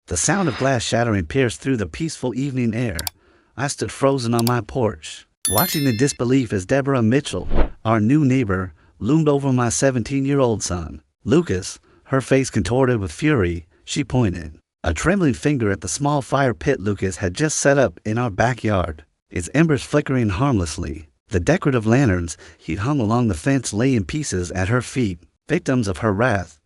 The sound of glass shattering pierced through the peaceful evening air. I stood frozen on my porch, watching in disbelief as Deborah Mitchell, our new neighbor, loomed over my 17-year-old son. Lucas, her face contorted with fury, she pointed a trembling finger at the small fire pit Lucas had just set up in our backyard, its embers flickering harmlessly. The decorative lanterns he'd hung along the fence lay in pieces at her feet, victims of her wrath.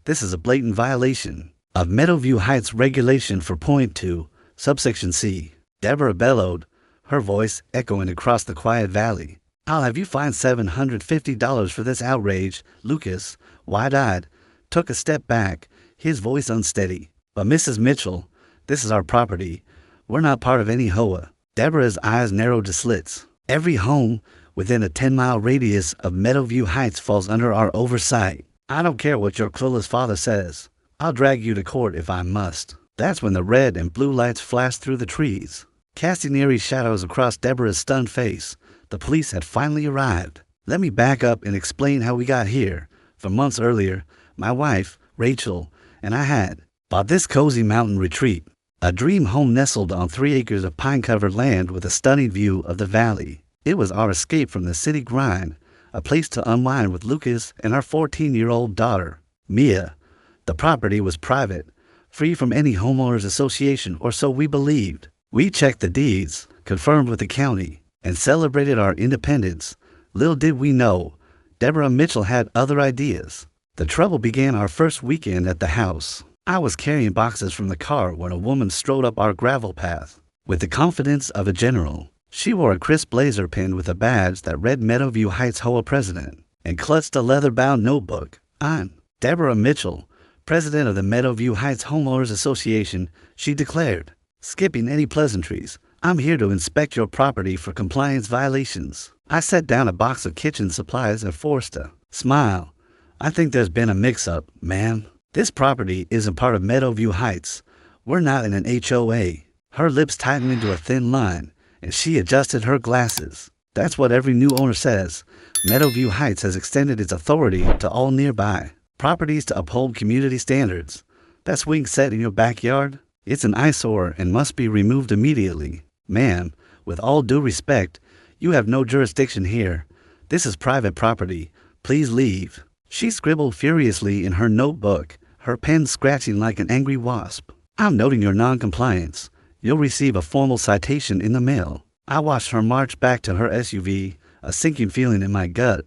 This is a blatant violation of Meadowview Heights regulation for .2, subsection C. Deborah bellowed, her voice echoing across the quiet valley. I'll have you fined $750 for this outrage. Lucas, wide-eyed, took a step back, his voice unsteady. But Mrs. Mitchell, this is our property. We're not part of any HOA. Deborah's eyes narrowed to slits. Every home within a 10-mile radius of Meadowview Heights falls under our oversight. I don't care what your clueless father says. I'll drag you to court if I must. That's when the red and blue lights flashed through the trees, casting eerie shadows across Deborah's stunned face. The police had finally arrived. Let me back up and explain how we got here. For months earlier, my wife, Rachel, and I had bought this cozy mountain retreat, a dream home nestled on 3 acres of pine-covered land with a stunning view of the valley. It was our escape from the city grind, a place to unwind with Lucas and our 14-year-old daughter, Mia. The property was private, free from any homeowners association, or so we believed. We checked the deeds, confirmed with the county, and celebrated our independence. Little did we know, Deborah Mitchell had other ideas. The trouble began our first weekend at the house. I was carrying boxes from the car when a woman strode up our gravel path. With the confidence of a general, she wore a crisp blazer pinned with a badge that read Meadowview Heights HOA President, and clutched a leather-bound notebook. I'm Deborah Mitchell, President of the Meadowview Heights Homeowners Association, she declared, skipping any pleasantries. I'm here to inspect your property for compliance violations. I set down a box of kitchen supplies and forced a smile. I think there's been a mix-up, ma'am. This property isn't part of Meadowview Heights. We're not in an HOA. Her lips tightened into a thin line, and she adjusted her glasses. That's what every new owner says. Meadowview Heights has extended its authority to all nearby properties to uphold community standards. That swing set in your backyard? It's an eyesore and must be removed immediately. Ma'am, with all due respect, you have no jurisdiction here. This is private property. Please leave. She scribbled furiously in her notebook, her pen scratching like an angry wasp. I'm noting your non-compliance. You'll receive a formal citation in the mail. I watched her march back to her SUV, a sinking feeling in my gut.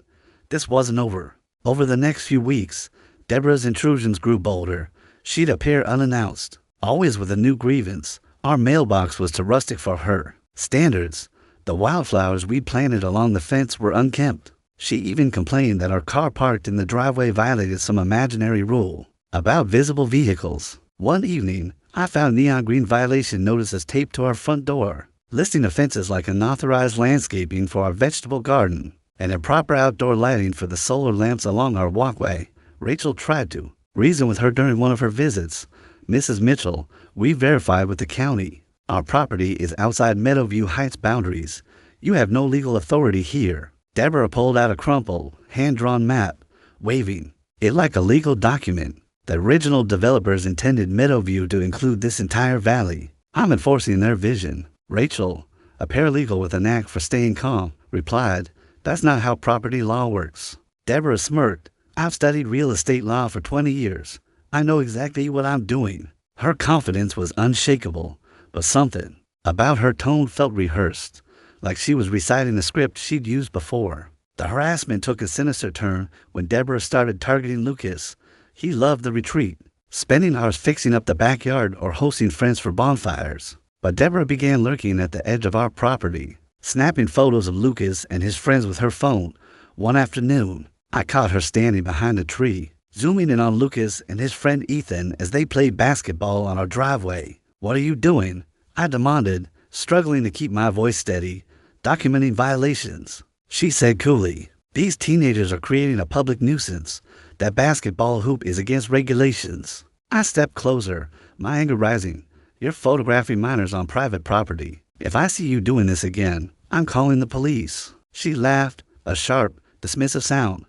This wasn't over. Over the next few weeks, Deborah's intrusions grew bolder. She'd appear unannounced, always with a new grievance. Our mailbox was too rustic for her standards. The wildflowers we'd planted along the fence were unkempt. She even complained that our car parked in the driveway violated some imaginary rule about visible vehicles. One evening, I found neon green violation notices taped to our front door, listing offenses like unauthorized landscaping for our vegetable garden and improper outdoor lighting for the solar lamps along our walkway. Rachel tried to reason with her during one of her visits. Mrs. Mitchell, we verified with the county. Our property is outside Meadowview Heights boundaries. You have no legal authority here. Deborah pulled out a crumpled, hand-drawn map, waving it like a legal document. The original developers intended Meadowview to include this entire valley. I'm enforcing their vision. Rachel, a paralegal with a knack for staying calm, replied, that's not how property law works. Deborah smirked. I've studied real estate law for 20 years. I know exactly what I'm doing. Her confidence was unshakable, but something about her tone felt rehearsed, like she was reciting a script she'd used before. The harassment took a sinister turn when Deborah started targeting Lucas. He loved the retreat, spending hours fixing up the backyard or hosting friends for bonfires. But Deborah began lurking at the edge of our property, snapping photos of Lucas and his friends with her phone. One afternoon, I caught her standing behind a tree, zooming in on Lucas and his friend Ethan as they played basketball on our driveway. What are you doing? I demanded, struggling to keep my voice steady. Documenting violations. She said coolly, these teenagers are creating a public nuisance. That basketball hoop is against regulations. I stepped closer, my anger rising. You're photographing minors on private property. If I see you doing this again, I'm calling the police. She laughed, a sharp, dismissive sound.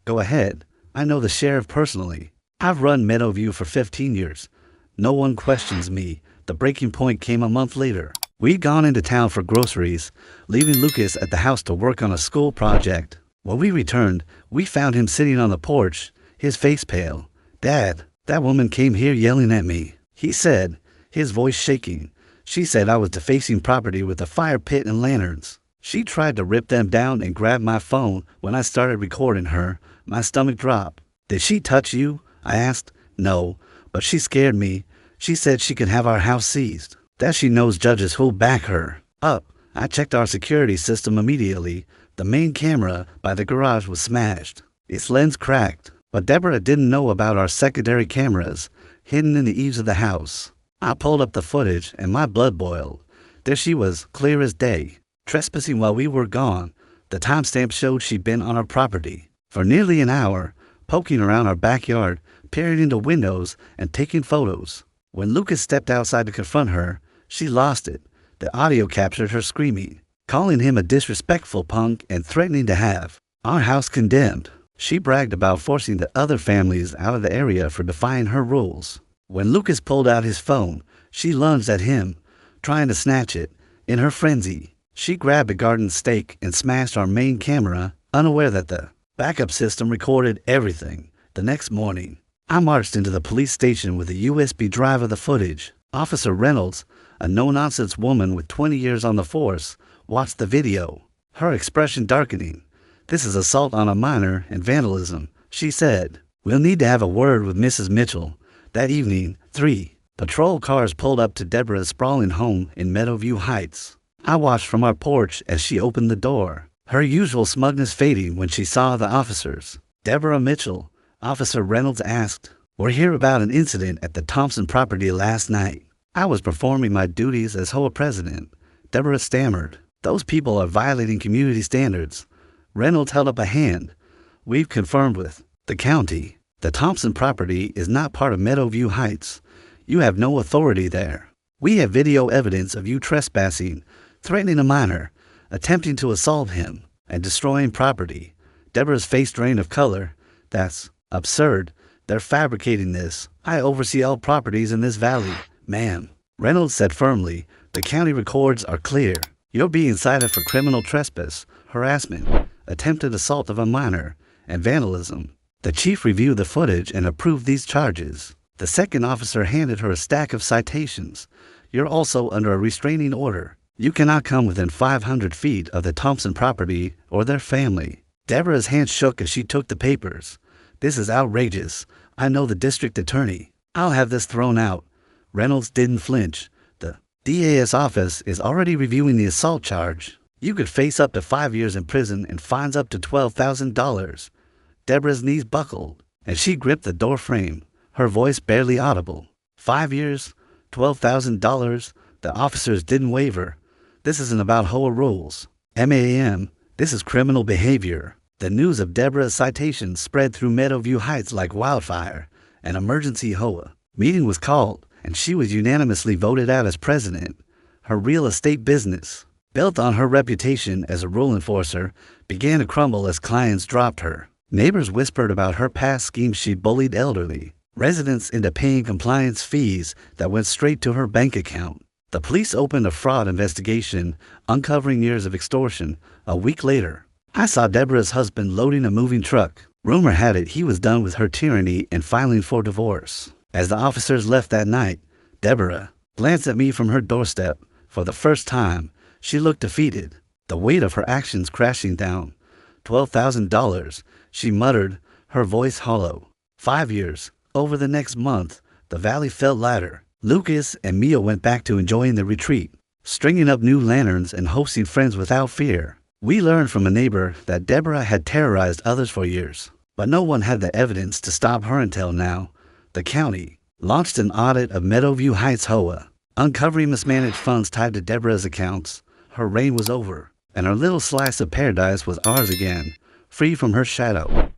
Go ahead. I know the sheriff personally. I've run Meadowview for 15 years. No one questions me. The breaking point came a month later. We'd gone into town for groceries, leaving Lucas at the house to work on a school project. When we returned, we found him sitting on the porch, his face pale. "Dad, that woman came here yelling at me," he said, his voice shaking. "She said I was defacing property with a fire pit and lanterns. She tried to rip them down and grab my phone. When I started recording her, my stomach dropped." "Did she touch you?" I asked. "No, but she scared me. She said she could have our house seized, that she knows judges who'll back her up." I checked our security system immediately. The main camera by the garage was smashed, its lens cracked, but Deborah didn't know about our secondary cameras hidden in the eaves of the house. I pulled up the footage and my blood boiled. There she was, clear as day, trespassing while we were gone. The timestamp showed she'd been on our property for nearly an hour, poking around our backyard, peering into windows, and taking photos. When Lucas stepped outside to confront her, she lost it. The audio captured her screaming, calling him a disrespectful punk and threatening to have our house condemned. She bragged about forcing the other families out of the area for defying her rules. When Lucas pulled out his phone, she lunged at him, trying to snatch it. In her frenzy, she grabbed a garden stake and smashed our main camera, unaware that the backup system recorded everything. The next morning, I marched into the police station with a USB drive of the footage. Officer Reynolds, a no-nonsense woman with 20 years on the force, watched the video, her expression darkening. "This is assault on a minor and vandalism," she said. "We'll need to have a word with Mrs. Mitchell." That evening, 3 patrol cars pulled up to Deborah's sprawling home in Meadowview Heights. I watched from our porch as she opened the door, her usual smugness fading when she saw the officers. "Deborah Mitchell," Officer Reynolds asked. "We're here about an incident at the Thompson property last night." I was performing my duties as HOA president. Deborah stammered. "Those people are violating community standards." Reynolds held up a hand. "We've confirmed with the county. The Thompson property is not part of Meadowview Heights. You have no authority there. We have video evidence of you trespassing, threatening a minor, attempting to assault him, and destroying property." Deborah's face drained of color. "That's absurd. They're fabricating this. I oversee all properties in this valley, ma'am." Reynolds said firmly, "The county records are clear. You're being cited for criminal trespass, harassment, attempted assault of a minor, and vandalism." The chief reviewed the footage and approved these charges. The second officer handed her a stack of citations. "You're also under a restraining order. You cannot come within 500 feet of the Thompson property or their family." Deborah's hand shook as she took the papers. "This is outrageous. I know the district attorney. I'll have this thrown out." Reynolds didn't flinch. "The DA's office is already reviewing the assault charge. You could face up to 5 years in prison and fines up to $12,000. Deborah's knees buckled, and she gripped the door frame, her voice barely audible. 5 years? $12,000? The officers didn't waver. "This isn't about HOA rules. Ma'am, this is criminal behavior." The news of Deborah's citation spread through Meadowview Heights like wildfire. An emergency HOA meeting was called, and she was unanimously voted out as president. Her real estate business, built on her reputation as a rule enforcer, began to crumble as clients dropped her. Neighbors whispered about her past schemes. She bullied elderly residents into paying compliance fees that went straight to her bank account. The police opened a fraud investigation, uncovering years of extortion. A week later, I saw Deborah's husband loading a moving truck. Rumor had it he was done with her tyranny and filing for divorce. As the officers left that night, Deborah glanced at me from her doorstep. For the first time, she looked defeated, the weight of her actions crashing down. $12,000, she muttered, her voice hollow. 5 years. Over the next month, the valley felt lighter. Lucas and Mia went back to enjoying the retreat, stringing up new lanterns and hosting friends without fear. We learned from a neighbor that Deborah had terrorized others for years, but no one had the evidence to stop her until now. The county launched an audit of Meadowview Heights HOA, uncovering mismanaged funds tied to Deborah's accounts. Her reign was over, and her little slice of paradise was ours again, free from her shadow.